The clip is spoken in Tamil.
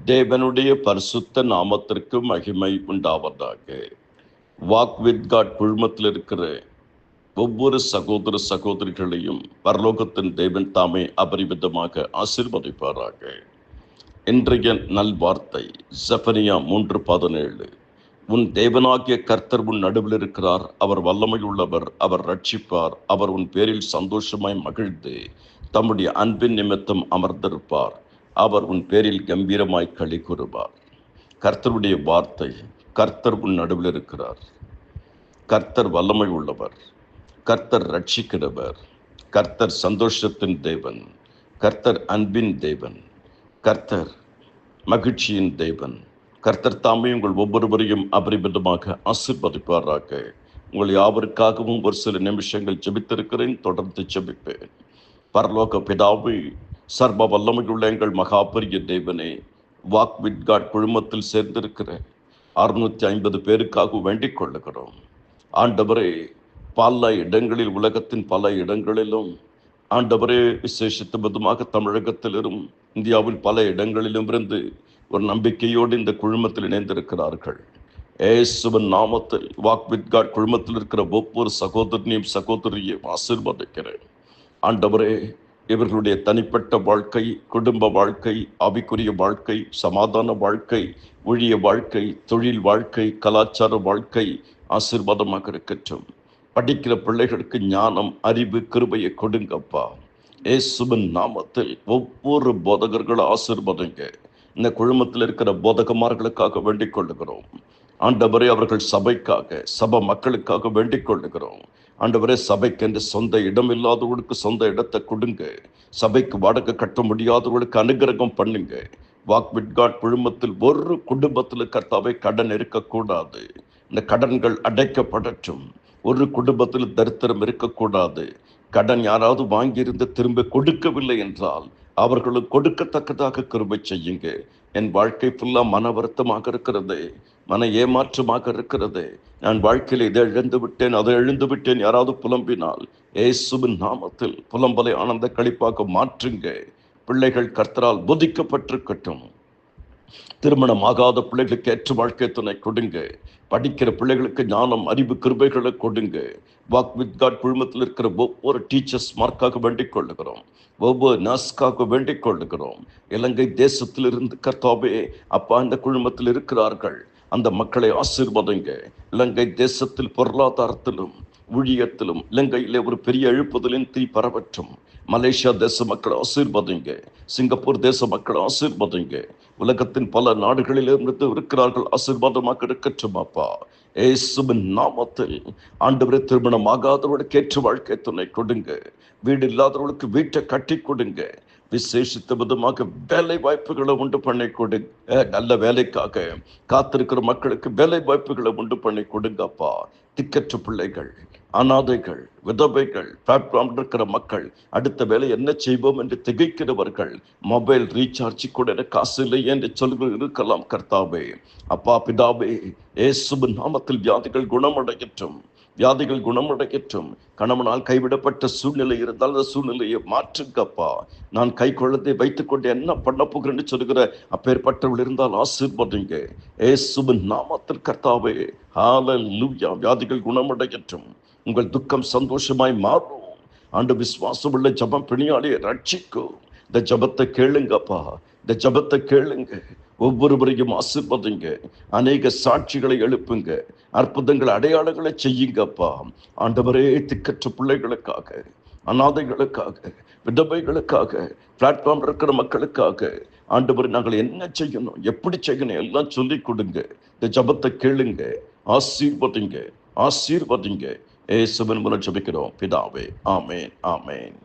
தேவனுடைய பரிசுத்த நாமத்திற்கு மகிமை உண்டாவதாக. வாக் வித் காட் குழுமத்தில் இருக்கிற ஒவ்வொரு சகோதர சகோதரிகளையும் பரலோகத்தின் தேவன் தாமே அபரிமிதமாக ஆசீர்வதிப்பாராக. இன்றைய நல்வார்த்தை செஃபனியா 3:17. உன் தேவனாகிய கர்த்தர் உன் நடுவில் இருக்கிறார், அவர் வல்லமையுள்ளவர், அவர் ரட்சிப்பார், அவர் உன் பேரில் சந்தோஷமாய் மகிழ்ந்து தம்முடைய அன்பின் நிமித்தம் அமர்ந்திருப்பார், அவர் உன் பேரில் கம்பீரமாய் களி கூறுவார். கர்த்தருடைய வார்த்தை. கர்த்தர் உன் நடுவில் இருக்கிறார், கர்த்தர் வல்லமை உள்ளவர், கர்த்தர் ரட்சிக்கிறவர், கர்த்தர் சந்தோஷத்தின் தேவன், கர்த்தர் அன்பின் தேவன், கர்த்தர் மகிழ்ச்சியின் தேவன். கர்த்தர் தாமே உங்கள் ஒவ்வொருவரையும் அபரிமிதமாக ஆசீர்வதிப்பாராக. உங்கள் யாவருக்காகவும் ஒரு சில நிமிஷங்கள் ஜெபித்திருக்கிறேன், தொடர்ந்து ஜெபிப்பேன். பரலோக பிதாவே, சர்வ வல்லமையுள்ள எங்கள் மகாபெரிய தேவனே, வாக் வித் காட் குழுமத்தில் சேர்ந்திருக்கிற 650 பேருக்காக வேண்டிக் கொள்ளுகிறோம். ஆண்டவரே, பல இடங்களில், உலகத்தின் பல இடங்களிலும் ஆண்டவரே, விசேஷித்த விதமாக தமிழகத்திலும் இந்தியாவில் பல இடங்களிலும் இருந்து ஒரு நம்பிக்கையோடு இந்த குழுமத்தில் இணைந்திருக்கிறார்கள். இயேசுவின் நாமத்தில் வாக் வித் காட் குழுமத்தில் இருக்கிற ஒவ்வொரு சகோதரனையும் சகோதரியையும் ஆசீர்வதிக்கிறேன். ஆண்டவரே, இவர்களுடைய தனிப்பட்ட வாழ்க்கை, குடும்ப வாழ்க்கை, ஆவிக்குரிய வாழ்க்கை, சமாதான வாழ்க்கை, ஊழிய வாழ்க்கை, தொழில் வாழ்க்கை, கலாச்சார வாழ்க்கை ஆசீர்வாதமாக இருக்கட்டும். படிக்கிற பிள்ளைகளுக்கு ஞானம், அறிவு, கிருபையை கொடுங்கப்பா. இயேசுவின் நாமத்தில் ஒவ்வொரு போதகர்களும் ஆசீர்வாதங்க. இந்த குழுமத்தில் இருக்கிற போதகமார்களுக்காக வேண்டிக் கொள்ளுகிறோம். ஆண்டவரே, அவர்கள் சபைக்காக, சபை மக்களுக்காக வேண்டிக் கொள்ளுகிறோம். ஆண்டவரே, சபைக்கு என்று சொந்த இடம் இல்லாதவர்களுக்கு சொந்த இடத்தை கொடுங்க. சபைக்கு வாடகை கட்ட முடியாதவர்களுக்கு அனுகிரகம் பண்ணுங்க. வாக் வித் காட் குழுமத்தில் ஒரு குடும்பத்தில் கர்த்தாவே கடன் இருக்கக்கூடாது. இந்த கடன்கள் அடைக்கப்படட்டும். ஒரு குடும்பத்தில் தரித்திரம் இருக்கக்கூடாது. கடன் யாராவது வாங்கியிருந்து திரும்ப கொடுக்கவில்லை என்றால் அவர்களுக்கு கொடுக்கத்தக்கதாக கிருபை செய்யுங்க. என் வாழ்க்கை ஃபுல்லா மன வருத்தமாக இருக்கிறது, மன ஏமாற்றமாக இருக்கிறது. நான் வாழ்க்கையில் இதை இழந்து விட்டேன், அதை இழந்து விட்டேன் யாராவது புலம்பினால் இயேசுவின் நாமத்தில் புலம்பலை ஆனந்த களிப்பாக மாற்றுங்க. பிள்ளைகள் கர்த்தரால் போதிக்கப்பட்டிருக்கட்டும். திருமணம் ஆகாத பிள்ளைகளுக்கு ஏற்ற வாழ்க்கை துணை கொடுங்க. படிக்கிற பிள்ளைகளுக்கு ஞானம், அறிவு, கிருபைகளை கொடுங்க. வாக் வித் காட் குழுமத்தில் இருக்கிற ஒவ்வொரு டீச்சர்ஸ் மார்க்காக வேண்டிக் கொள்ளுகிறோம். ஒவ்வொரு நர்ஸ்க்காக வேண்டிக் கொள்ளுகிறோம். இலங்கை தேசத்திலிருந்து கர்த்தாவே அப்பா இந்த குழுமத்தில் இருக்கிறார்கள். அந்த மக்களை ஆசீர்வதிங்க. இலங்கை தேசத்தில் பொருளாதாரத்திலும் ஊழியத்திலும் இலங்கையிலே ஒரு பெரிய எழுப்புதலின் தீ பரவற்றும். மலேசியா தேச மக்களை ஆசீர்வதிங்க. சிங்கப்பூர் தேச மக்களை ஆசீர்வதிங்க. உலகத்தின் பல நாடுகளிலிருந்து இருக்கிறார்கள், ஆசீர்வாதமாக இருக்கட்டும் அப்பா. இயேசுவின் நாமத்தில் ஆண்டவரே, திருமணம் ஆகாதவர்களுக்கு ஏற்ற வாழ்க்கை துணை கொடுங்க. வீடு இல்லாதவர்களுக்கு வீட்டை கட்டி கொடுங்க. விசேஷித்த விதமாக வேலை வாய்ப்புகளை உண்டு பண்ணி கொடுங்க. நல்ல வேலைக்காக காத்திருக்கிற மக்களுக்கு வேலை வாய்ப்புகளை உண்டு பண்ணி கொடுங்கப்பா. திக்கற்ற பிள்ளைகள், அனாதைகள், விதவைகள், பிளாட்ஃபார்ம் இருக்கிற மக்கள், அடுத்த வேலை என்ன செய்வோம் என்று திகைக்கிறவர்கள், மொபைல் ரீசார்ஜ் கூட காசு இல்லை என்று சொல்ல இருக்கலாம். கர்த்தாவே அப்பா பிதாவே, இயேசுவின் நாமத்தில் வியாதிகள் குணமடையட்டும், வியாதிகள் குணமடையட்டும். கணவனால் கைவிடப்பட்ட சூழ்நிலை இருந்தால் அந்த சூழ்நிலையை மாற்றுங்கப்பா. நான் கை குழந்தை வைத்துக்கொண்டு என்ன பண்ண போகிறேன்னு சொல்லுகிற அப்பேற்பட்டவர்கள் இருந்தால் ஆசீர்வதிங்க. இயேசுவின் நாமத்தில் கர்த்தாவே, ஹல்லேலூயா. வியாதிகள் குணமடையட்டும். உங்கள் துக்கம் சந்தோஷமாய் மாறும். ஆண்டு விசுவாசமுள்ள ஜபம் பிணியாளியை ரட்சிக்கும். இந்த ஜபத்தை கேளுங்கப்பா, இந்த ஜபத்தை கேளுங்க. ஒவ்வொருவரையும் ஆசீர்வதிங்க. அநேக சாட்சிகளை எழுப்புங்க. அற்புதங்கள், அடையாளங்களை செய்யுங்கப்பா. ஆண்டவரே, திக்கற்ற பிள்ளைகளுக்காக, அனாதைகளுக்காக, விதவைகளுக்காக, பிளாட்ஃபார்ம் இருக்கிற மக்களுக்காக ஆண்டவர் நாங்கள் என்ன செய்யணும், எப்படி செய்யணும் எல்லாம் சொல்லிக் கொடுங்க. இந்த ஜபத்தை கேளுங்க. ஆசீர்வதிங்க, ஆசீர்வதிங்க. இயேசுவின் மூலம் ஜெபிக்கிறோம் பிதாவே. ஆமென், ஆமென்.